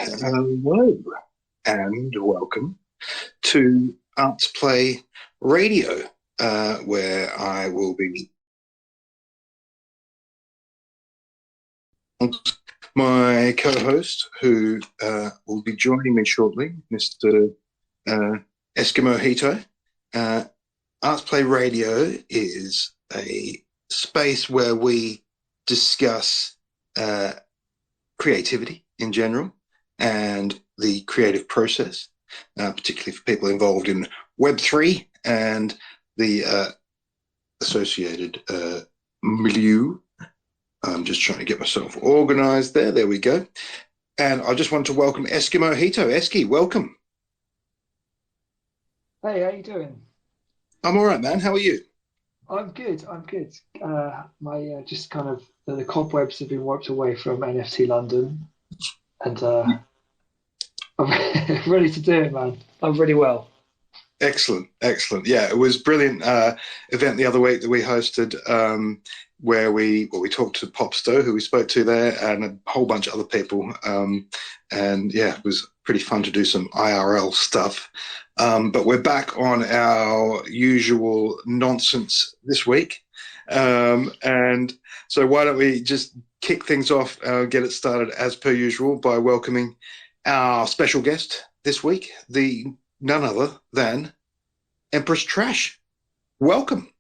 Hello and welcome to Arts Play Radio, where I will be my co-host, who will be joining me shortly, Mr. Eskimo Hito. Arts Play Radio is a space where we discuss creativity in general and the creative process, particularly for people involved in Web3 and the associated milieu. I'm just trying to get myself organized there. There we go. And I just want to welcome Eskimo Hito. Eski, welcome. Hey, how you doing? I'm all right, man. How are you? I'm good. I'm good. My just kind of the cobwebs have been wiped away from NFT London, and I'm ready to do it, man. I'm really well. Excellent, excellent. Yeah, it was a brilliant event the other week that we hosted, where we talked to Popsto, who we spoke to there, and a whole bunch of other people. And yeah, it was pretty fun to do some IRL stuff. But we're back on our usual nonsense this week. And so why don't we just kick things off, get it started as per usual by welcoming our special guest this week, the none other than Empress Trash. Welcome.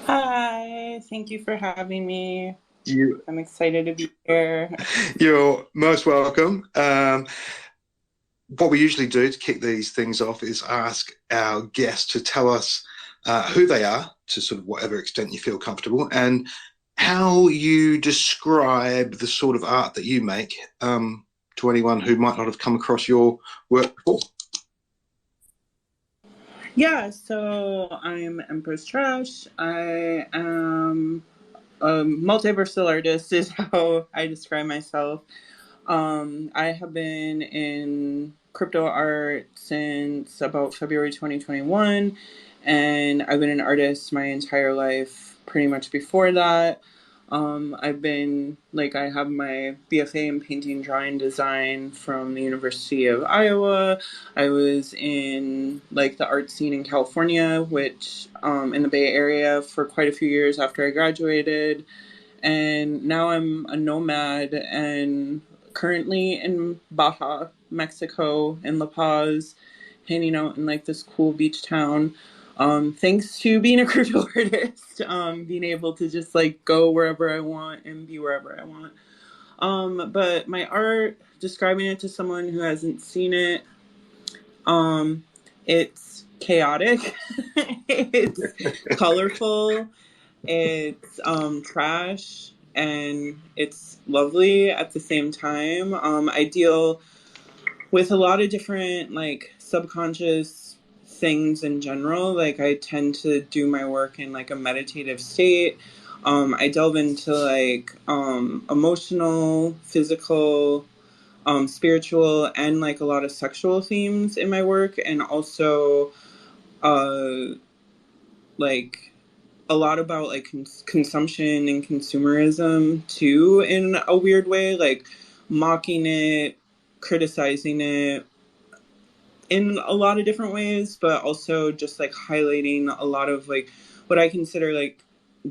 Hi, thank you for having me. You, I'm excited to be here. you're most welcome. What we usually do to kick these things off is ask our guests to tell us who they are, to sort of whatever extent you feel comfortable, and how you describe the sort of art that you make to anyone who might not have come across your work before. Yeah, so I'm Empress Trash. I am a multiversal artist is how I describe myself. I have been in crypto art since about February 2021, and I've been an artist my entire life pretty much before that. I have my BFA in painting, drawing, design from the University of Iowa. I was in like the art scene in California, which in the Bay Area for quite a few years after I graduated. And now I'm a nomad and currently in Baja, Mexico, in La Paz, hanging out in like this cool beach town. Thanks to being a crypto artist, being able to just like go wherever I want and be wherever I want. But my art, describing it to someone who hasn't seen it, it's chaotic, it's colorful, it's trash, and it's lovely at the same time. I deal with a lot of different like subconscious things in general. Like I tend to do my work in like a meditative state. I delve into like emotional, physical, spiritual, and like a lot of sexual themes in my work, and also uh, like a lot about like consumption and consumerism too, in a weird way, like mocking it, criticizing it in a lot of different ways, but also just like highlighting a lot of like what I consider like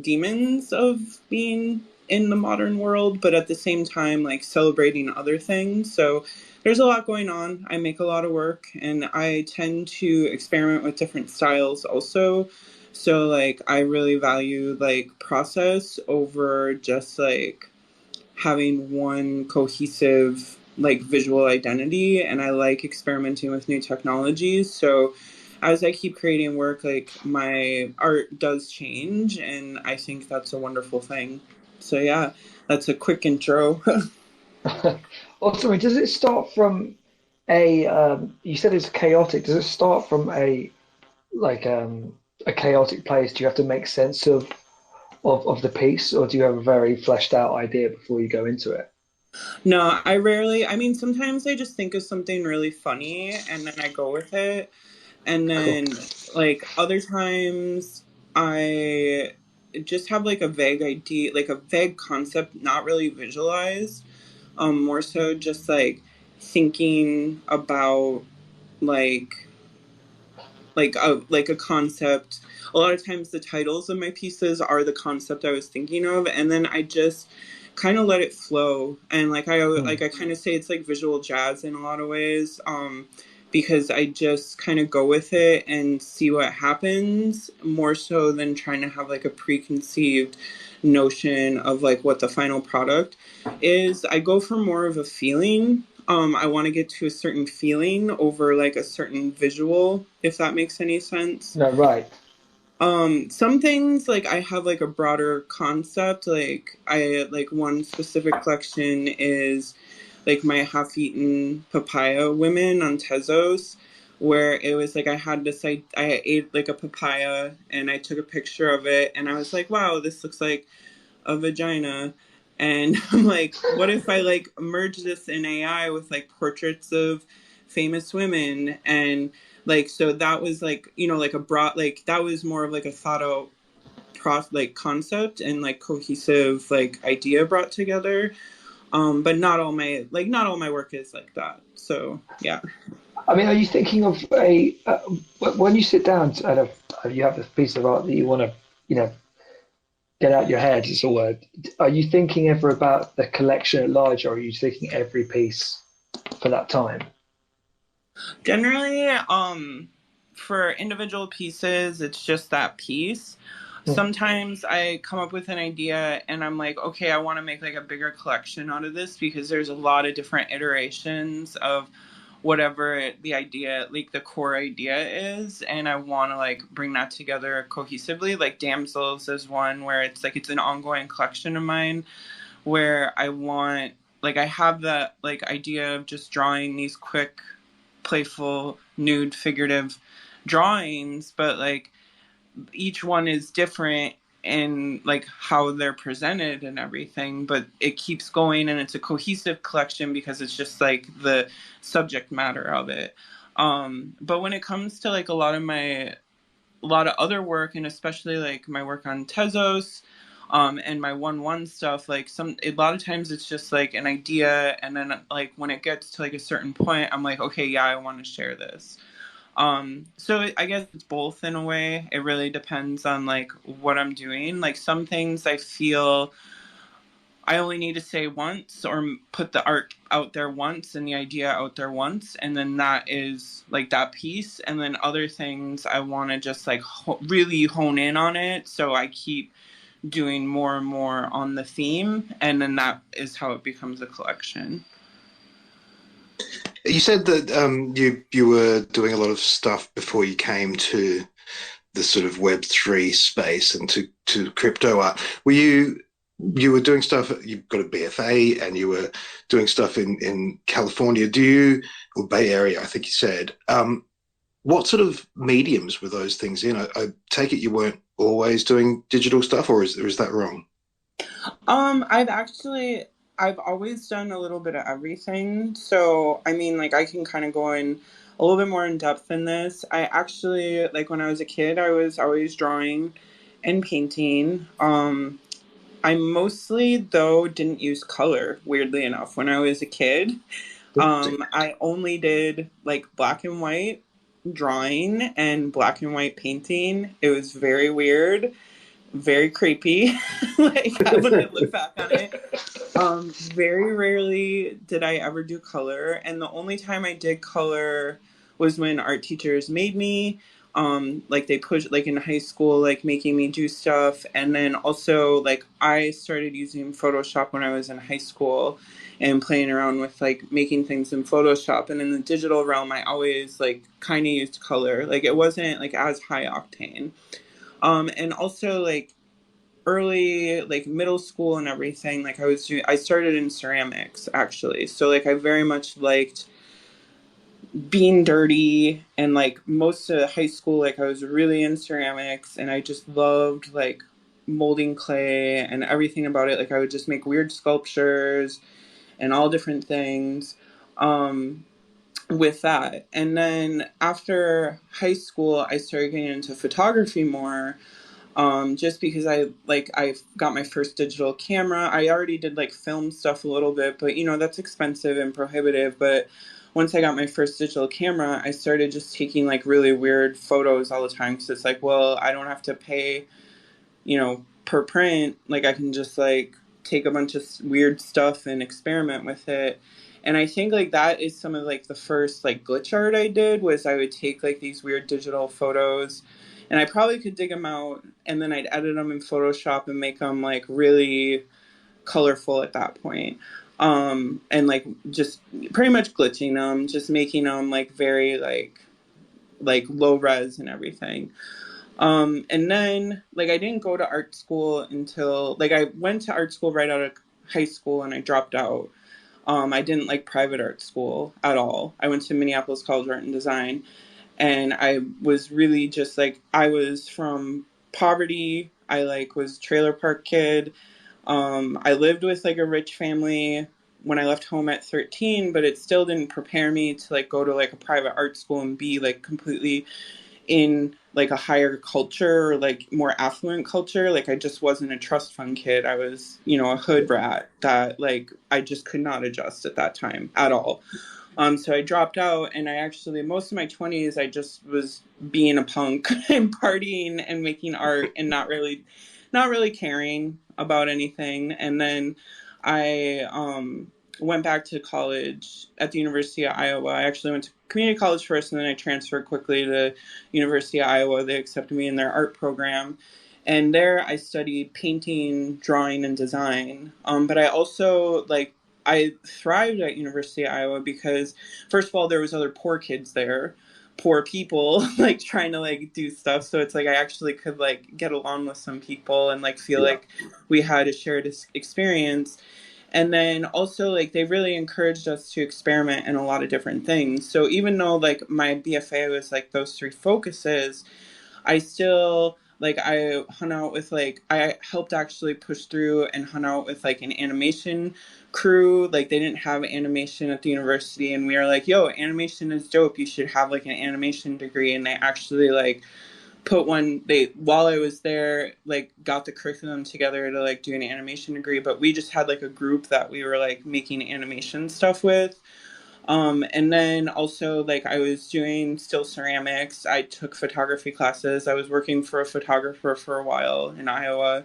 demons of being in the modern world, but at the same time like celebrating other things. So there's a lot going on. I make a lot of work and I tend to experiment with different styles also. So like I really value like process over just like having one cohesive like visual identity, and I like experimenting with new technologies. So as I keep creating work, like my art does change, and I think that's a wonderful thing. So yeah, that's a quick intro. Ultimately, does it start from you said it's chaotic. Does it start from like a chaotic place? Do you have to make sense of the piece, or do you have a very fleshed out idea before you go into it? No, I rarely, I mean, sometimes I just think of something really funny and then I go with it. And Cool. then, like, other times I just have like a vague idea, like a vague concept, not really visualized. more so just like thinking about like like a concept. A lot of times the titles of my pieces are the concept I was thinking of, and then I just kind of let it flow. And I kind of say it's like visual jazz in a lot of ways, because I just kind of go with it and see what happens, more so than trying to have like a preconceived notion of like what the final product is. I go for more of a feeling. I want to get to a certain feeling over like a certain visual, if that makes any sense. No, right. Some things like I have like a broader concept. Like I like one specific collection is like my half-eaten papaya women on Tezos, where it was like I had this I ate like a papaya and I took a picture of it and I was like, wow, this looks like a vagina. And I'm like, what if I like merge this in AI with like portraits of famous women? And like, so that was like, you know, like a broad, like that was more of like a thought out like concept and like cohesive like idea brought together. But not all my work is like that. So yeah. I mean, are you thinking of when you sit down and you have this piece of art that you want to, you know, get out your head, as a word. Are you thinking ever about the collection at large, or are you taking every piece for that time? Generally, for individual pieces, it's just that piece. Mm. Sometimes I come up with an idea and I'm like, okay, I want to make like a bigger collection out of this because there's a lot of different iterations of whatever the idea, like the core idea is, and I want to like bring that together cohesively. Like Damsels is one where it's like it's an ongoing collection of mine where I want like I have that like idea of just drawing these quick playful nude figurative drawings, but like each one is different in like how they're presented and everything, but it keeps going and it's a cohesive collection because it's just like the subject matter of it. But when it comes to like a lot of other work, and especially like my work on Tezos, and my 1-1 stuff, like a lot of times it's just like an idea, and then like when it gets to like a certain point, I'm like, okay, yeah, I want to share this. So I guess it's both in a way. It really depends on like what I'm doing. Like some things I feel I only need to say once or put the art out there once and the idea out there once, and then that is like that piece. And then other things I want to just like really hone in on it, so I keep doing more and more on the theme, and then that is how it becomes a collection. You said that you were doing a lot of stuff before you came to the sort of Web3 space and to crypto art. You were doing stuff? You've got a BFA, and you were doing stuff in California. Or Bay Area? I think you said. What sort of mediums were those things in? I take it you weren't always doing digital stuff, or is that wrong? I've actually I've always done a little bit of everything. So I mean like I can kind of go in a little bit more in depth in this. I actually like when I was a kid I was always drawing and painting. I mostly though didn't use color, weirdly enough. When I was a kid, I only did like black and white drawing and black and white painting. It was very weird, very creepy. Like when I look back on it, very rarely did I ever do color, and the only time I did color was when art teachers made me. Like they pushed, like in high school, like making me do stuff, and then also like I started using Photoshop when I was in high school, and playing around with like making things in Photoshop. And in the digital realm, I always like kind of used color. Like it wasn't like as high octane. And also like early like middle school and everything, like I started in ceramics actually, so like I very much liked being dirty, and like most of high school like I was really in ceramics and I just loved like molding clay and everything about it. Like I would just make weird sculptures and all different things with that. And then after high school I started getting into photography more. just because I got my first digital camera. I already did like film stuff a little bit, but you know, that's expensive and prohibitive. But once I got my first digital camera, I started just taking like really weird photos all the time. Because it's like, well, I don't have to pay, you know, per print. Like I can just like take a bunch of weird stuff and experiment with it. And I think like that is some of like the first like glitch art I did, was I would take like these weird digital photos, and I probably could dig them out, and then I'd edit them in Photoshop and make them like really colorful at that point. And like just pretty much glitching them, just making them like very like low res and everything. And then like I didn't go to art school until like I went to art school right out of high school and I dropped out. I didn't like private art school at all. I went to Minneapolis College of Art and Design, and I was really just like, I was from poverty. I like was trailer park kid. I lived with like a rich family when I left home at 13, but it still didn't prepare me to like go to like a private art school and be like completely in like a higher culture or like more affluent culture. Like I just wasn't a trust fund kid. I was, you know, a hood rat that like I just could not adjust at that time at all. So I dropped out, and I actually, most of my 20s, I just was being a punk and partying and making art and not really caring about anything. And then I went back to college at the University of Iowa. I actually went to community college first, and then I transferred quickly to University of Iowa. They accepted me in their art program. And there I studied painting, drawing, and design. But I also I thrived at University of Iowa because, first of all, there was other poor kids there, poor people like trying to like do stuff. So it's like I actually could like get along with some people and like feel like we had a shared experience. And then also like they really encouraged us to experiment in a lot of different things. So even though like my BFA was like those three focuses, I still like I hung out with like I helped actually push through and hung out with like an animation crew. Like they didn't have animation at the university, and we were like, yo, animation is dope, you should have like an animation degree. And they actually like put one, they while I was there, like got the curriculum together to like do an animation degree. But we just had like a group that we were like making animation stuff with. And then also like I was doing still ceramics. I took photography classes. I was working for a photographer for a while in Iowa.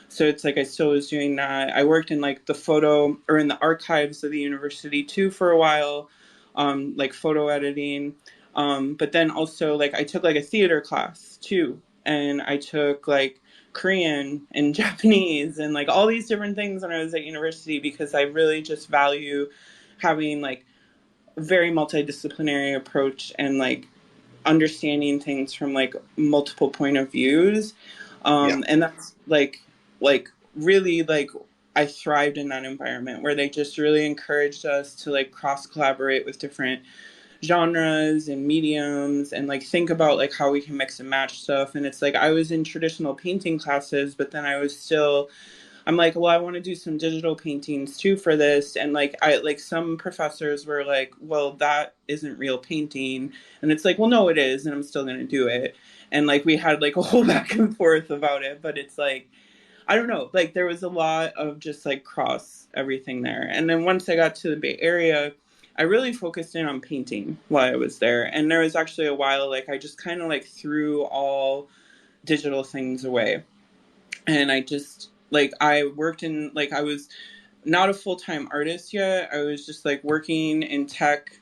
So it's like I still was doing that. I worked in like the photo or in the archives of the university too for a while, like photo editing. But then also like I took like a theater class too. And I took like Korean and Japanese and like all these different things when I was at university, because I really just value having like very multidisciplinary approach and like understanding things from like multiple point of views. And that's like really like I thrived in that environment where they just really encouraged us to like cross collaborate with different genres and mediums and like think about like how we can mix and match stuff. And it's like I was in traditional painting classes, but then I'm like, well, I want to do some digital paintings too for this. And like, I like some professors were like, well, that isn't real painting. And it's like, well, no, it is. And I'm still going to do it. And like, we had like a whole back and forth about it. But it's like, I don't know, like there was a lot of just like cross everything there. And then once I got to the Bay Area, I really focused in on painting while I was there. And there was actually a while, like, I just kind of like threw all digital things away. And I just, like, I worked in, like, I was not a full-time artist yet. I was just like working in tech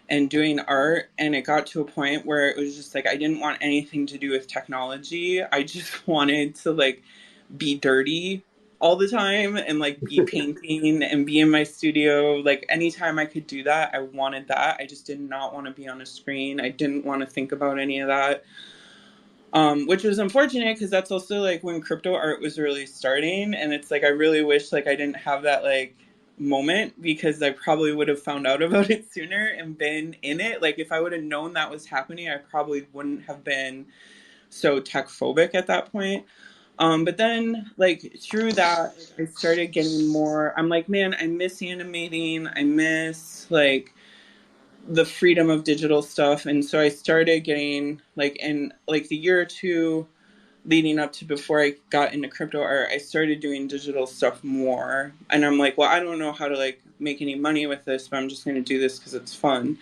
and doing art. And it got to a point where it was just like, I didn't want anything to do with technology. I just wanted to like be dirty all the time and like be painting and be in my studio. Like anytime I could do that, I wanted that. I just did not want to be on a screen. I didn't want to think about any of that. Which was unfortunate because that's also like when crypto art was really starting. And it's like, I really wish like I didn't have that like moment, because I probably would have found out about it sooner and been in it. Like if I would have known that was happening, I probably wouldn't have been so tech phobic at that point. But then like through that, I started getting more, I'm like, man, I miss animating. I miss like the freedom of digital stuff. And so I started getting like in like the year or two leading up to before I got into crypto art, I started doing digital stuff more. And I'm like, well, I don't know how to like make any money with this, but I'm just going to do this because it's fun.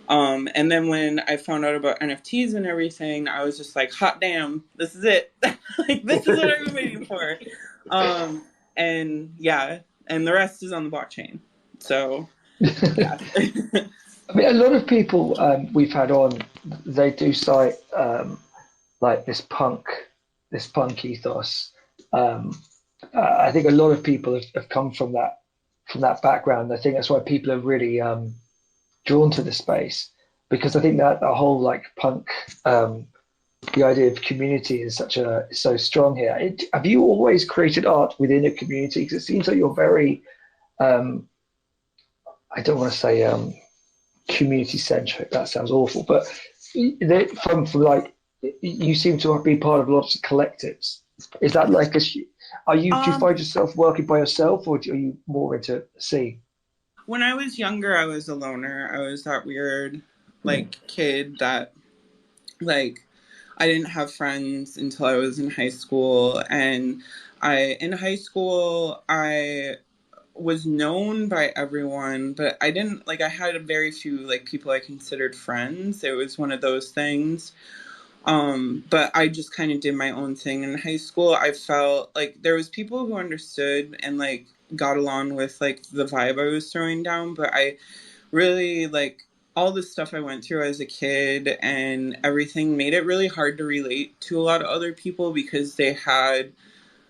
And then when I found out about NFTs and everything, I was just like, hot damn, this is it. Like, this is what I've been waiting for. And yeah, and the rest is on the blockchain. So, yeah. I mean, a lot of people we've had on, they do cite like this punk ethos. Um, I think a lot of people have come from that background. I think that's why people are really drawn to the space because I think that the whole like punk, the idea of community is so strong here. Have you always created art within a community? Because it seems like you're very, um, I don't want to say community centric. That sounds awful, but from like you seem to be part of lots of collectives. Is that like do you find yourself working by yourself, or are you more into C? When I was younger, I was a loner. I was that weird, like, kid that, like, I didn't have friends until I was in high school. And in high school, I was known by everyone, but I didn't, like, I had a very few, like, people I considered friends. It was one of those things. But I just kind of did my own thing in high school. I felt like there was people who understood and like got along with like the vibe I was throwing down, but I really like all the stuff I went through as a kid and everything made it really hard to relate to a lot of other people because they had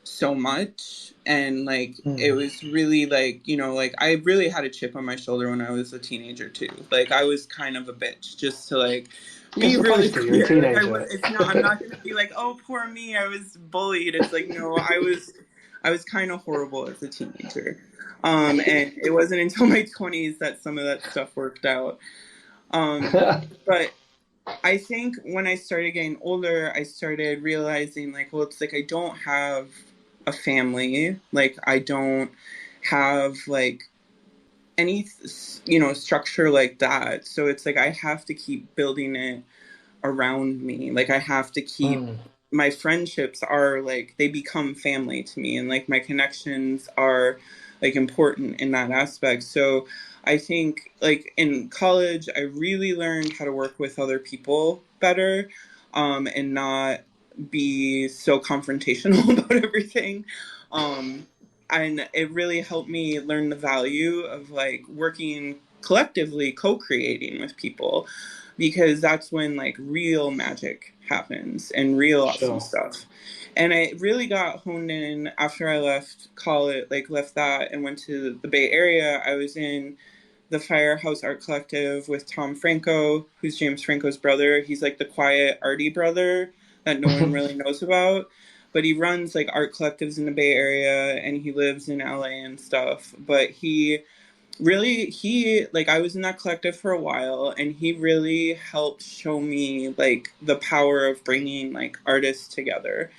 so much and like it was really like, you know, like I really had a chip on my shoulder when I was a teenager too. Like I was kind of a bitch just to like be really You're a clear. Like I'm not gonna be like, oh poor me, I was bullied. It's like no, I was kind of horrible as a teenager. And it wasn't until my 20s that some of that stuff worked out. But I think when I started getting older, I started realizing like, well, it's like I don't have a family. Like I don't have like any, you know, structure like that. So it's like I have to keep building it around me. Like I have to keep my friendships are like they become family to me, and like my connections are like important in that aspect. So I think like in college I really learned how to work with other people better, and not be so confrontational about everything. And it really helped me learn the value of like working collectively, co-creating with people, because that's when like real magic happens and real awesome stuff. And I really got honed in after I left college, like left that and went to the Bay Area. I was in the Firehouse Art Collective with Tom Franco, who's James Franco's brother. He's like the quiet arty brother that no one really knows about. But he runs like art collectives in the Bay Area and he lives in LA and stuff. But he like I was in that collective for a while and he really helped show me like the power of bringing like artists together.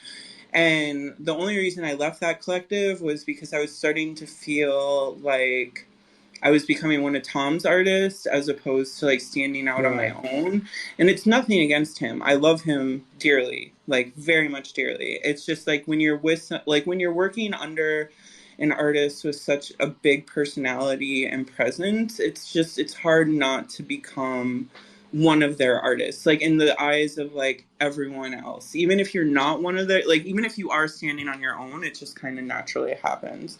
And the only reason I left that collective was because I was starting to feel like I was becoming one of Tom's artists as opposed to like standing out on my own. And it's nothing against him. I love him dearly, like very much dearly. It's just like when you're when you're working under an artist with such a big personality and presence, it's hard not to become one of their artists, like in the eyes of like everyone else. Even if you're not one of their, like even if you are standing on your own, it just kind of naturally happens.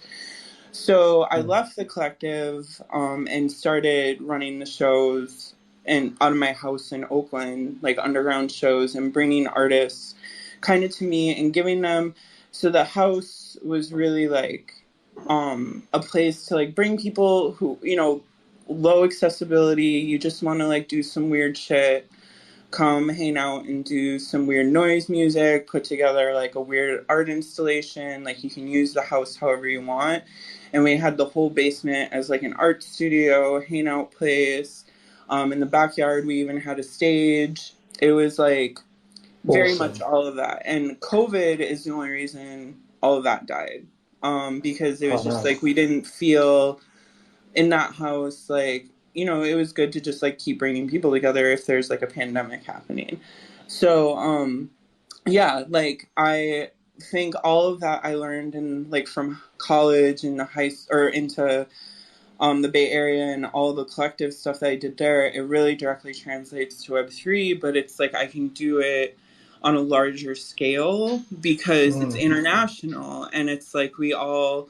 So I left the collective and started running the shows and out of my house in Oakland, like underground shows, and bringing artists kind of to me and giving them. So the house was really like a place to like bring people who, you know, low accessibility. You just want to like do some weird shit. Come hang out and do some weird noise music, put together like a weird art installation. Like you can use the house however you want. And we had the whole basement as like an art studio, hangout place. In the backyard, we even had a stage. It was like very much all of that. And COVID is the only reason all of that died. Because it was just like we didn't feel in that house like, you know, it was good to just like keep bringing people together if there's like a pandemic happening. So yeah, like I think all of that I learned in like from college and or into the Bay Area and all the collective stuff that I did there, it really directly translates to Web3, but it's like I can do it on a larger scale because it's international, and it's like we all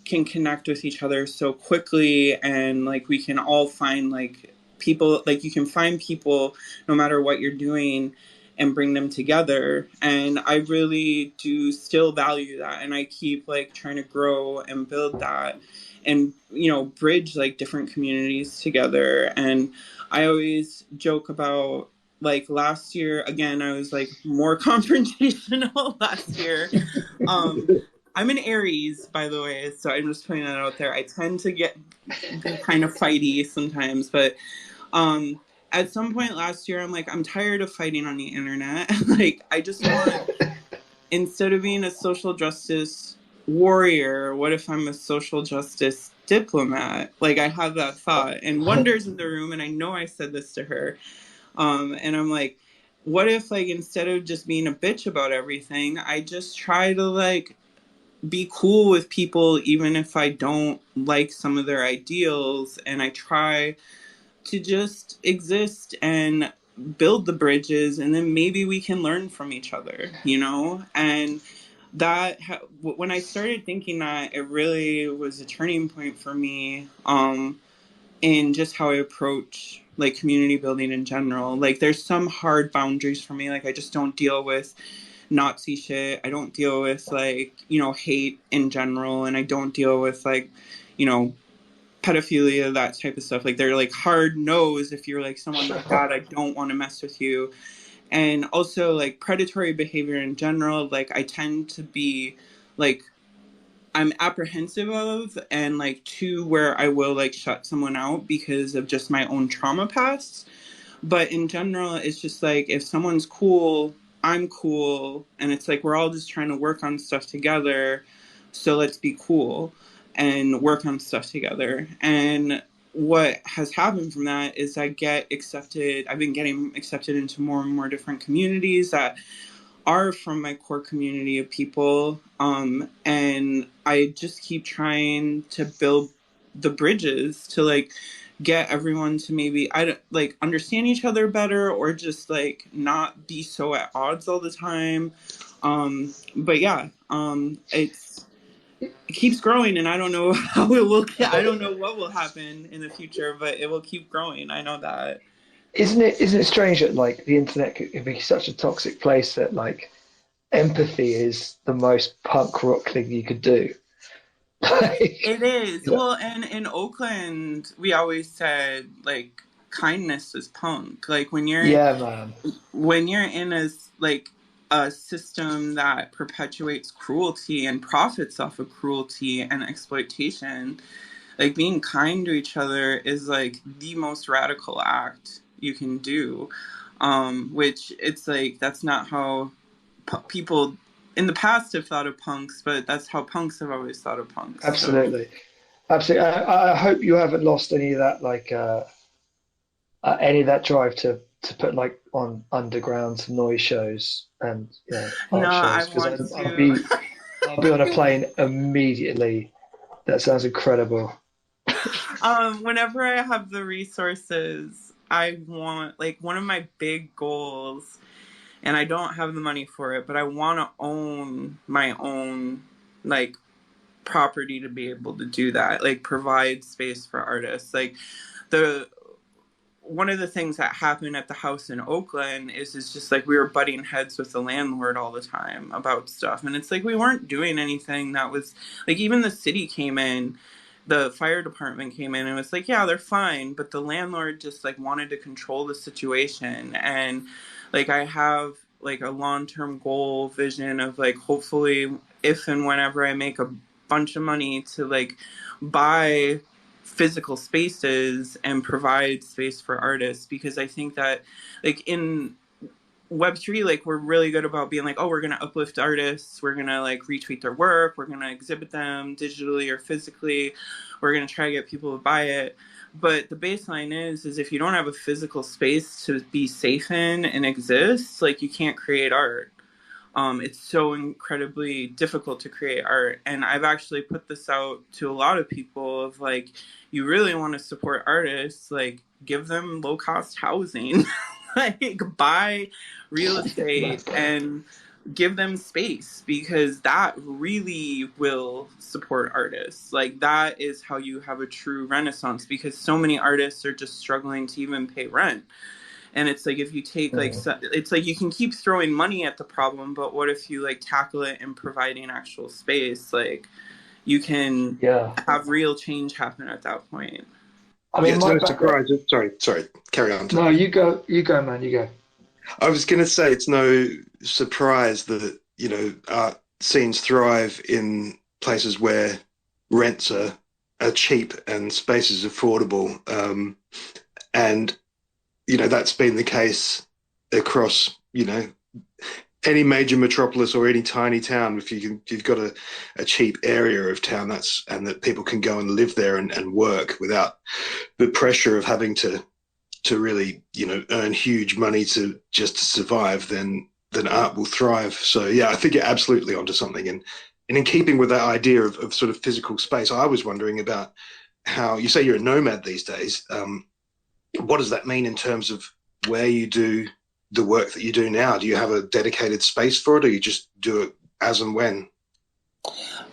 can connect with each other so quickly, and like we can all find like people, like you can find people no matter what you're doing and bring them together. And I really do still value that, and I keep like trying to grow and build that, and you know, bridge like different communities together. And I always joke about like last year, again, I was like more confrontational last year. I'm an Aries, by the way, so I'm just putting that out there. I tend to be kind of fighty sometimes, but at some point last year, I'm like, I'm tired of fighting on the internet. Like, I just want, instead of being a social justice warrior, what if I'm a social justice diplomat? Like, I have that thought, and Wonder's in the room, and I know I said this to her, and I'm like, what if, like, instead of just being a bitch about everything, I just try to, like, be cool with people even if I don't like some of their ideals, and I try to just exist and build the bridges, and then maybe we can learn from each other, you know? And that when I started thinking that, it really was a turning point for me in just how I approach like community building in general. Like there's some hard boundaries for me, like I just don't deal with Nazi shit. I don't deal with like, you know, hate in general, and I don't deal with like, you know, pedophilia, that type of stuff. Like they're like hard no's. If you're like someone like that, I don't want to mess with you. And also like predatory behavior in general, like I tend to be like, I'm apprehensive of, and like to where I will like shut someone out because of just my own trauma past. But in general, it's just like if someone's cool, I'm cool, and it's like we're all just trying to work on stuff together. So let's be cool and work on stuff together. And what has happened from that is I get accepted. I've been getting accepted into more and more different communities that are from my core community of people. And I just keep trying to build the bridges to like get everyone to maybe I don't like understand each other better, or just like not be so at odds all the time. But yeah, it keeps growing, and I don't know how it will. I don't know what will happen in the future, but it will keep growing. I know that. Isn't it strange that like the internet could be such a toxic place that like empathy is the most punk rock thing you could do? It is. Well, and in Oakland, we always said like kindness is punk. Like Yeah, man. when you're in like a system that perpetuates cruelty and profits off of cruelty and exploitation, like being kind to each other is like the most radical act you can do. Which it's like that's not how people in the past have thought of punks, but that's how punks have always thought of punks. So Absolutely, absolutely. I hope you haven't lost any of that, like any of that drive to put like on underground noise shows and no, art I shows because want I'll to. be on a plane immediately. That sounds incredible. Whenever I have the resources, I want like one of my big goals, and I don't have the money for it, but I want to own my own like property to be able to do that, like provide space for artists. Like the one of the things that happened at the house in Oakland is just like we were butting heads with the landlord all the time about stuff, and it's like we weren't doing anything that was like, even the city came in, the fire department came in and was like, yeah, they're fine, but the landlord just like wanted to control the situation. And like I have like a long-term goal vision of like hopefully if and whenever I make a bunch of money to like buy physical spaces and provide space for artists, because I think that like in Web3, like we're really good about being like, oh, we're gonna uplift artists, we're gonna like retweet their work, we're gonna exhibit them digitally or physically, we're gonna try to get people to buy it. But the baseline is if you don't have a physical space to be safe in and exist, like you can't create art. It's so incredibly difficult to create art. And I've actually put this out to a lot of people of like, you really want to support artists, like give them low cost housing, like buy real estate and give them space, because that really will support artists. Like that is how you have a true renaissance, because so many artists are just struggling to even pay rent. And it's like, if you take like, it's like you can keep throwing money at the problem, but what if you like tackle it in providing actual space? Like you can have real change happen at that point. I mean, it's no surprise. Sorry, carry on. No, you go, man, you go. I was going to say it's no surprise that, you know, art scenes thrive in places where rents are cheap and space is affordable. And you know, that's been the case across, you know, any major metropolis or any tiny town. If you've got a cheap area of town, and that people can go and live there and work without the pressure of having to really, you know, earn huge money to survive, then art will thrive. So yeah, I think you're absolutely onto something. And in keeping with that idea of sort of physical space, I was wondering about how you say you're a nomad these days. What does that mean in terms of where you do the work that you do now? Do you have a dedicated space for it, or you just do it as and when?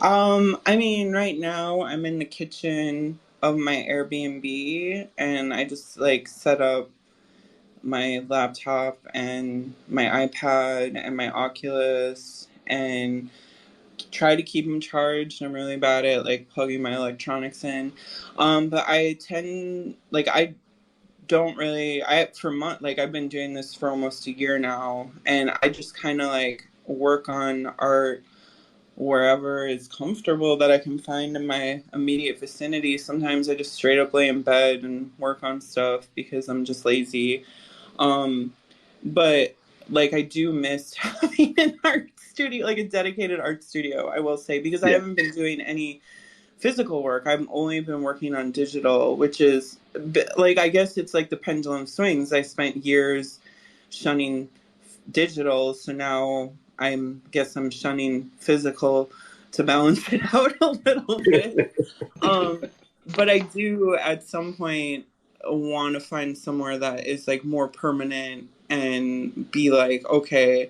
I mean, right now I'm in the kitchen of my Airbnb, and I just like set up my laptop and my iPad and my Oculus and try to keep them charged. I'm really bad at like plugging my electronics in. But I tend, like, I don't really, I've been doing this for almost a year now, and I just kind of like work on art wherever is comfortable that I can find in my immediate vicinity. Sometimes I just straight up lay in bed and work on stuff because I'm just lazy. But like I do miss having an art studio, like a dedicated art studio, I will say, because I haven't been doing any physical work. I've only been working on digital, which is like, I guess it's like the pendulum swings. I spent years shunning digital, so now I'm shunning physical to balance it out a little bit. But I do at some point want to find somewhere that is like more permanent and be like, okay,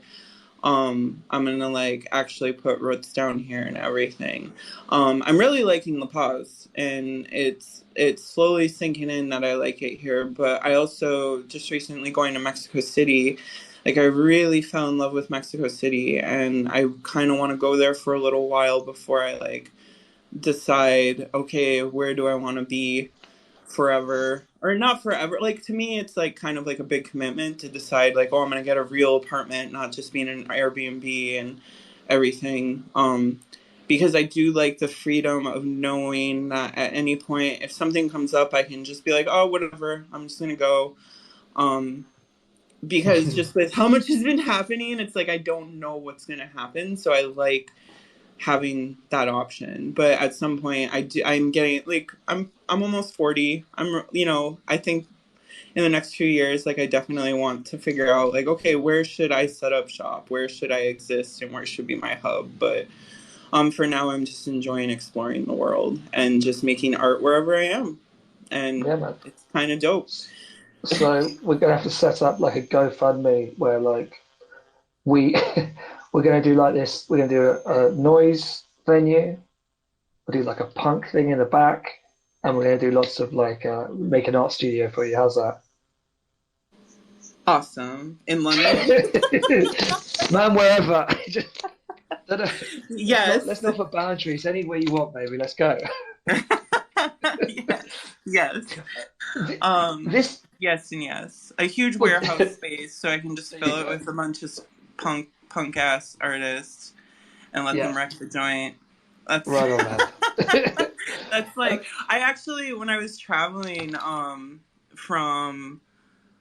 I'm gonna like actually put roots down here and everything. I'm really liking La Paz, and it's slowly sinking in that I like it here. But I also just recently going to Mexico City. Like I really fell in love with Mexico City, and I kind of want to go there for a little while before I like decide, okay, where do I want to be forever, or not forever. Like to me it's like kind of like a big commitment to decide like, oh, I'm gonna get a real apartment, not just being an Airbnb and everything. Because I do like the freedom of knowing that at any point if something comes up I can just be like, oh, whatever, I'm just gonna go. Because just with how much has been happening, it's like I don't know what's gonna happen, so I like having that option. But at some point I'm getting like, I'm almost 40. I think in the next few years, like I definitely want to figure out like, okay, where should I set up shop? Where should I exist, and where should be my hub? But for now I'm just enjoying exploring the world and just making art wherever I am. And it's kind of dope. So we're gonna have to set up like a GoFundMe where like we're gonna do like this. We're gonna do a noise venue. We'll do like a punk thing in the back, and we're gonna do lots of like make an art studio for you. How's that? Awesome. In London? Man, wherever. Yes. Let's not put boundaries. Anywhere you want, baby. Let's go. Yes. Yes and yes. A huge warehouse space so I can just fill it with a bunch of punk ass artists and let them wreck the joint. That's right on that. That's like, I actually, when I was traveling from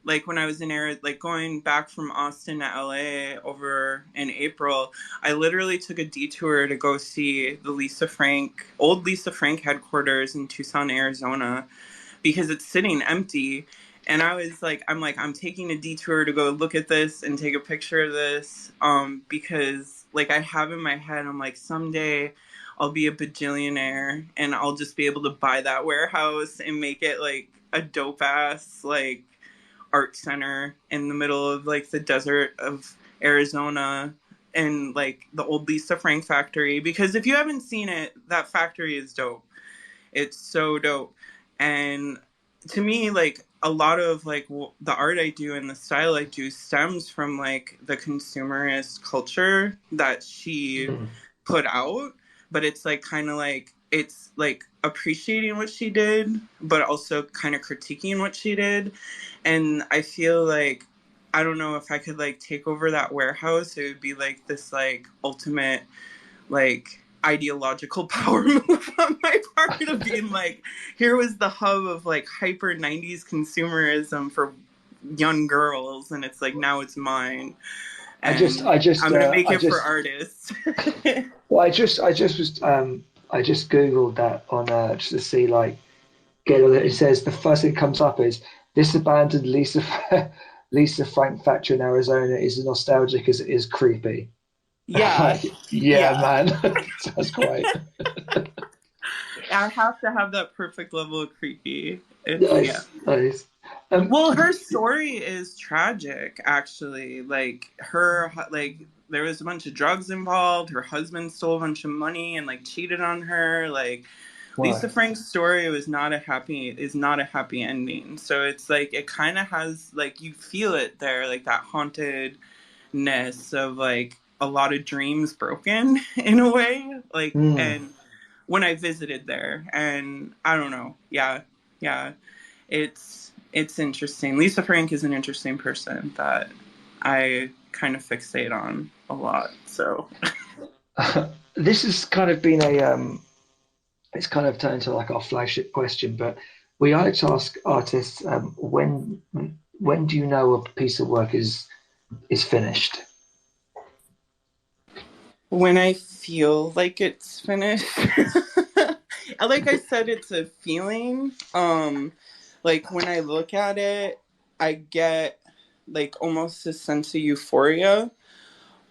like when I was in like going back from Austin to LA over in April, I literally took a detour to go see the old Lisa Frank headquarters in Tucson, Arizona, because it's sitting empty. And I was like, I'm taking a detour to go look at this and take a picture of this, because like I have in my head, I'm like, someday I'll be a bajillionaire and I'll just be able to buy that warehouse and make it like a dope ass like art center in the middle of like the desert of Arizona, and like the old Lisa Frank factory. Because if you haven't seen it, that factory is dope. It's so dope. And to me, like a lot of like the art I do and the style I do stems from like the consumerist culture that she put out. But it's like kind of like, it's like appreciating what she did, but also kind of critiquing what she did. And I feel like, I don't know, if I could like take over that warehouse, it would be like this like ultimate like ideological power move on my part of being like, here was the hub of like hyper 90s consumerism for young girls, and it's like, now it's mine. And I'm gonna make it for artists. Well, I just googled that on just to see like get all it. It says the first thing that comes up is this abandoned Lisa Frank factory in Arizona is as nostalgic as it is creepy. Yeah. Man. That's great. I have to have that perfect level of creepy. Nice. Well, her story is tragic, actually. Like there was a bunch of drugs involved. Her husband stole a bunch of money and like cheated on her. Like Lisa Frank's story is not a happy ending. So it's like, it kind of has like, you feel it there, like that hauntedness of like a lot of dreams broken in a way. Like, and when I visited there, and I don't know, yeah, it's interesting. Lisa Frank is an interesting person that I kind of fixate on a lot. So this has kind of been it's kind of turned into like our flagship question, but we like to ask artists, when do you know a piece of work is finished? When I feel like it's finished. Like I said, it's a feeling. Like when I look at it, I get like almost a sense of euphoria,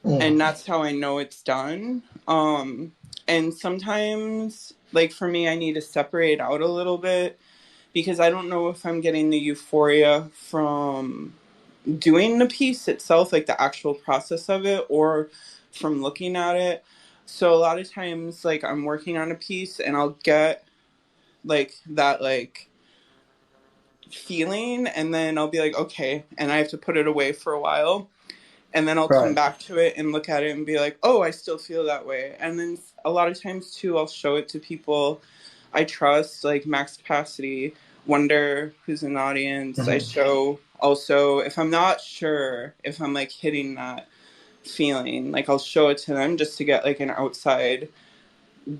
and that's how I know it's done. And sometimes, like for me, I need to separate out a little bit, because I don't know if I'm getting the euphoria from doing the piece itself, like the actual process of it, or from looking at it. So a lot of times, like I'm working on a piece and I'll get like that like feeling, and then I'll be like, okay, and I have to put it away for a while, and then I'll come back to it and look at it and be like, oh, I still feel that way. And then a lot of times too, I'll show it to people I trust, like Max Capacity, Wonder, who's in the audience. I show also, if I'm not sure if I'm like hitting that feeling, like I'll show it to them just to get like an outside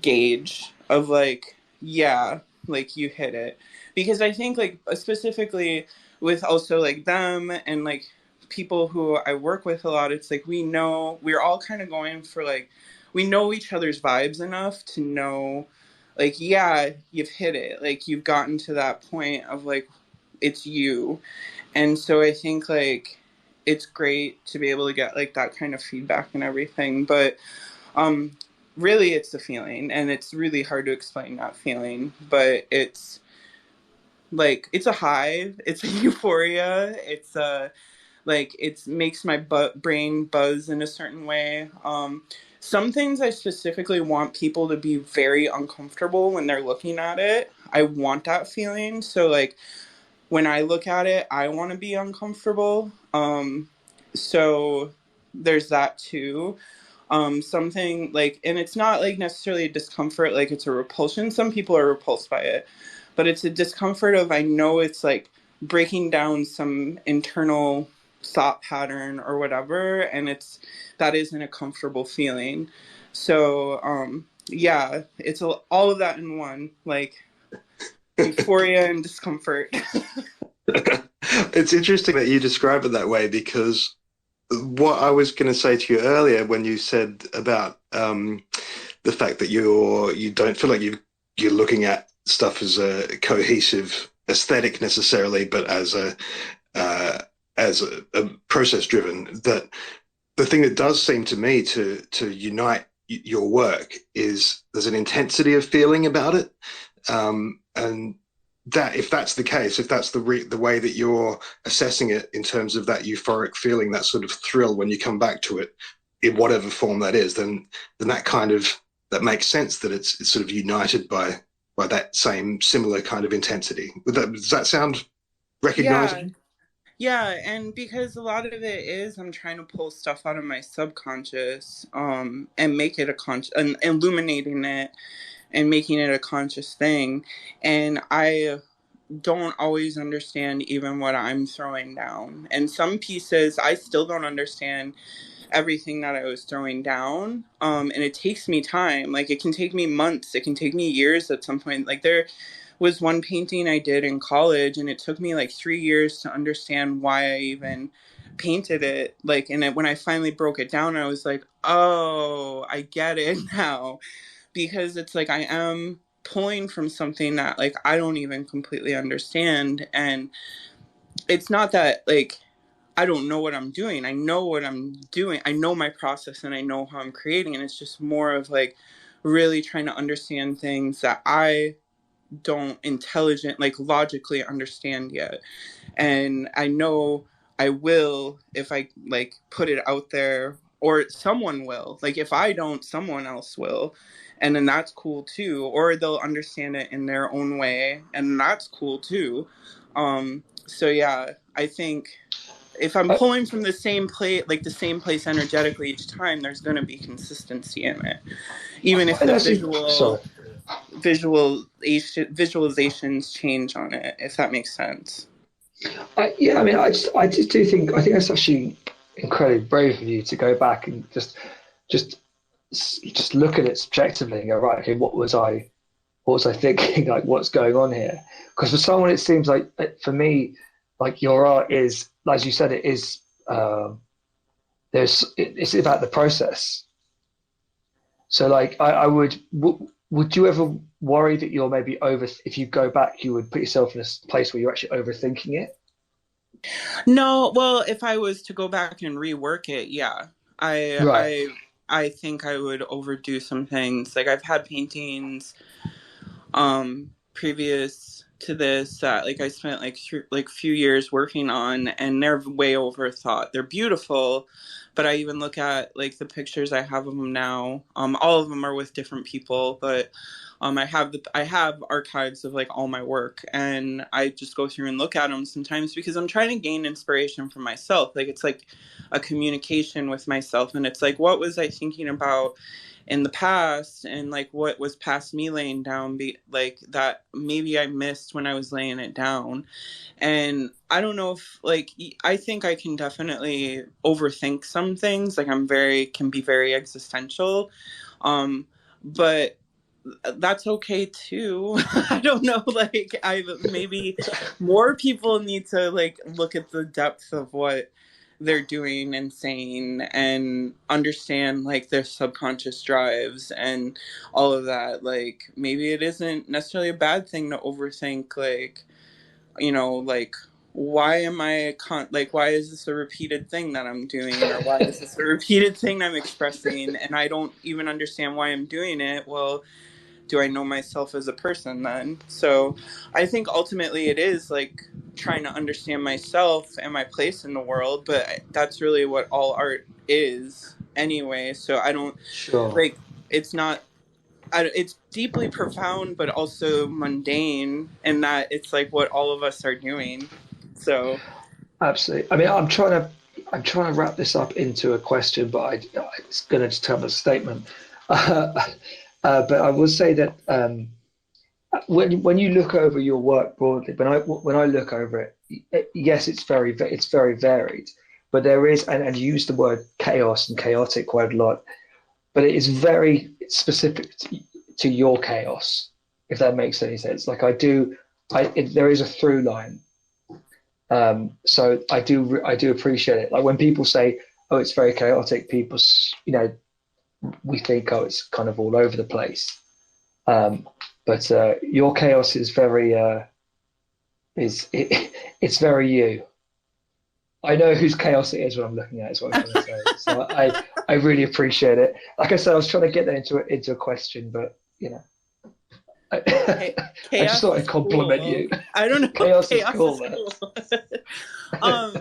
gauge of like, yeah, like you hit it. Because I think like specifically with also like them and like people who I work with a lot, it's like we're all kind of going for like, we know each other's vibes enough to know like, yeah, you've hit it, like you've gotten to that point of like, it's you. And so I think like it's great to be able to get like that kind of feedback and everything, but really it's a feeling, and it's really hard to explain that feeling, but it's like, it's a high, it's a euphoria, it's a like, it makes my brain buzz in a certain way. Some things I specifically want people to be very uncomfortable when they're looking at it. I want that feeling. So like when I look at it, I want to be uncomfortable. So there's that too. Something like, and it's not like necessarily a discomfort, like it's a repulsion. Some people are repulsed by it, but it's a discomfort of, I know it's like breaking down some internal thought pattern or whatever, and that isn't a comfortable feeling. So yeah, it's all of that in one, like euphoria and discomfort. It's interesting that you describe it that way, because what I was going to say to you earlier when you said about the fact that you don't feel like you're looking at stuff as a cohesive aesthetic necessarily, but as a process driven. That the thing that does seem to me to unite your work is there's an intensity of feeling about it, and that if that's the case, if that's the way that you're assessing it in terms of that euphoric feeling, that sort of thrill when you come back to it in whatever form that is, then that makes sense that it's sort of united by that same similar kind of intensity. Does that sound Yeah. recognizable? Yeah, and because a lot of it is I'm trying to pull stuff out of my subconscious, and make it a and illuminating it and making it a conscious thing. And I don't always understand even what I'm throwing down. And some pieces I still don't understand everything that I was throwing down. And it takes me time. Like it can take me months, it can take me years at some point. Like there was one painting I did in college, and it took me like 3 years to understand why I even painted it. Like, and when I finally broke it down, I was like, oh, I get it now. Because it's like I am pulling from something that like I don't even completely understand. And it's not that like I don't know what I'm doing. I know what I'm doing. I know my process and I know how I'm creating. And it's just more of like really trying to understand things that I don't like logically understand yet. And I know I will if I like put it out there, or someone will. Like if I don't, someone else will. And then that's cool too. Or they'll understand it in their own way, and that's cool too. So yeah, I think if I'm I, pulling from the same place, like the same place energetically each time, there's going to be consistency in it, I even if find the actually, sorry. visualizations change on it, if that makes sense. Yeah, I mean, I just do think I think that's actually incredibly brave of you to go back and just just look at it subjectively and go, right, okay, what was I thinking? Like, what's going on here? Because for someone, it seems like for me, like your art is, as you said, it is. It's about the process. So, like, would you ever worry that you're maybe over? If you go back, you would put yourself in a place where you're actually overthinking it. No, well, if I was to go back and rework it, yeah, I Right. I I think I would overdo some things. Like I've had paintings previous to this that like I spent like few years working on, and they're way overthought. They're beautiful, but I even look at like the pictures I have of them now. All of them are with different people, but I have archives of like all my work, and I just go through and look at them sometimes because I'm trying to gain inspiration for myself. Like it's like a communication with myself, and it's like what was I thinking about in the past, and like what was past me laying down like that maybe I missed when I was laying it down. And I don't know if like I think I can definitely overthink some things. Like can be very existential, um but that's okay too. I don't know, like I maybe more people need to like look at the depth of what they're doing and saying and understand like their subconscious drives and all of that. Like maybe it isn't necessarily a bad thing to overthink, like, like why am I like why is this a repeated thing that I'm doing, or why is this a repeated thing I'm expressing and I don't even understand why I'm doing it? Well, do I know myself as a person then? So I think ultimately it is like trying to understand myself and my place in the world, but that's really what all art is anyway. So I don't Sure. like it's not it's deeply profound but also mundane, and that it's like what all of us are doing. So Absolutely. I mean, I'm trying to wrap this up into a question, but it's going to just come as a statement. But I will say that when you look over your work broadly, when I look over it, yes, it's very varied, but there is, and you use the word chaos and chaotic quite a lot, but it is very specific to your chaos, if that makes any sense. Like there is a through line. So I do appreciate it. Like when people say, "Oh, it's very chaotic," we think, "Oh, it's kind of all over the place." But your chaos is very it's very you. I know whose chaos it is when I'm looking at it, is what I'm trying to say. So I really appreciate it. Like I said, I was trying to get that into a question, but I, I just Chaos thought is I'd compliment cool. you. I don't know. Chaos is Chaos cool, is man. cool. um,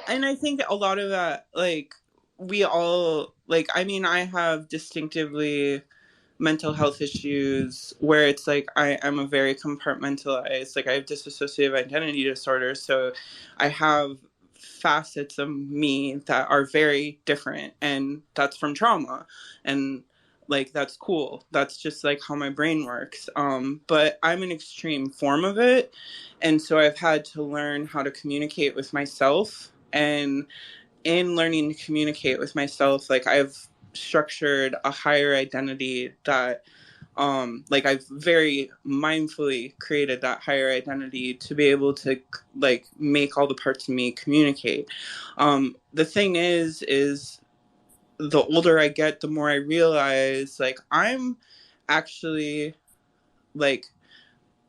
and I think a lot of that, like, we all, like, I mean, I have distinctively mental health issues where it's like I am a very compartmentalized, like I have dissociative identity disorder, so I have facets of me that are very different, and that's from trauma, and like that's cool, that's just like how my brain works. But I'm an extreme form of it, and so I've had to learn how to communicate with myself, and in learning to communicate with myself, like I've structured a higher identity that like I've very mindfully created that higher identity to be able to like make all the parts of me communicate. The thing is the older I get, the more I realize like I'm actually like,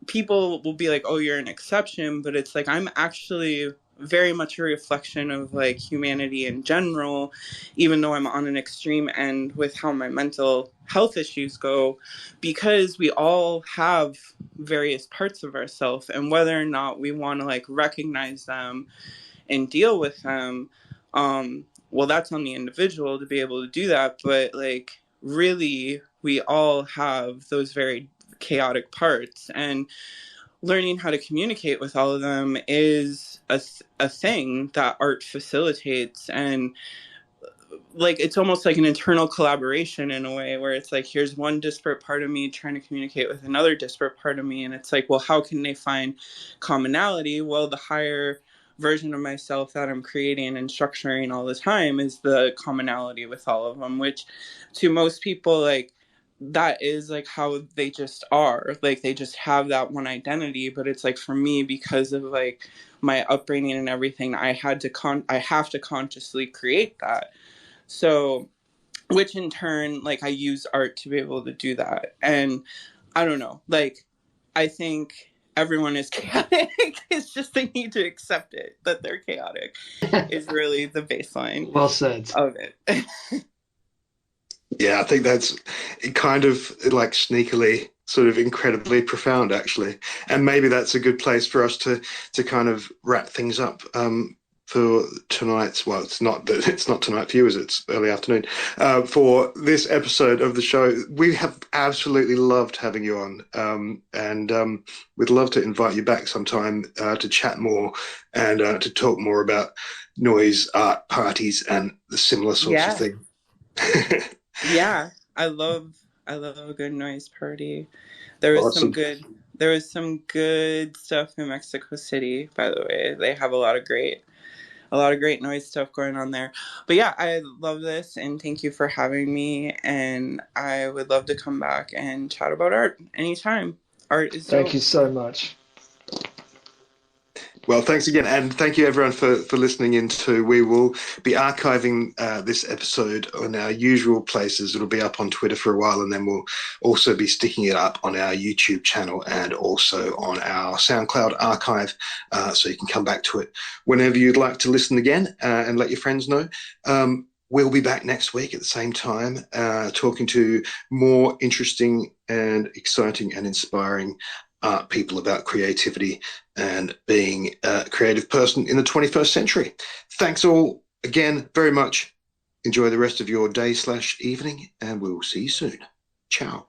people will be like, oh, you're an exception, but it's like I'm actually very much a reflection of like humanity in general, even though I'm on an extreme end with how my mental health issues go, because we all have various parts of ourselves, and whether or not we want to like recognize them and deal with them, well, that's on the individual to be able to do that, but like really we all have those very chaotic parts, and learning how to communicate with all of them is a thing that art facilitates. And like it's almost like an internal collaboration in a way where it's like here's one disparate part of me trying to communicate with another disparate part of me, and it's like, well, how can they find commonality? Well, the higher version of myself that I'm creating and structuring all the time is the commonality with all of them, which to most people, like, that is like how they just are, like they just have that one identity. But it's like for me, because of like my upbringing and everything, I have to consciously create that. So, which in turn, like I use art to be able to do that. And I don't know, like I think everyone is chaotic. It's just they need to accept it, that they're chaotic is really the baseline Well said. of it. Yeah, I think that's kind of like sneakily sort of incredibly profound, actually. And maybe that's a good place for us to kind of wrap things up for tonight's. Well, it's not tonight for you, as it's early afternoon. For this episode of the show, we have absolutely loved having you on, and we'd love to invite you back sometime to chat more and to talk more about noise, art, parties, and the similar sorts of Yeah. things. Yeah, I love a good noise party. There was Awesome. some good stuff in Mexico City, by the way. They have a lot of great noise stuff going on there. But yeah, I love this, and thank you for having me, and I would love to come back and chat about art anytime. Art is Thank dope. you so much. Well, thanks again, and thank you everyone for listening in too. We will be archiving this episode on our usual places. It'll be up on Twitter for a while, and then we'll also be sticking it up on our YouTube channel and also on our SoundCloud archive, so you can come back to it whenever you'd like to listen again, and let your friends know. We'll be back next week at the same time, talking to more interesting and exciting and inspiring people about creativity and being a creative person in the 21st century. Thanks all again very much. Enjoy the rest of your day/evening, and we'll see you soon. Ciao.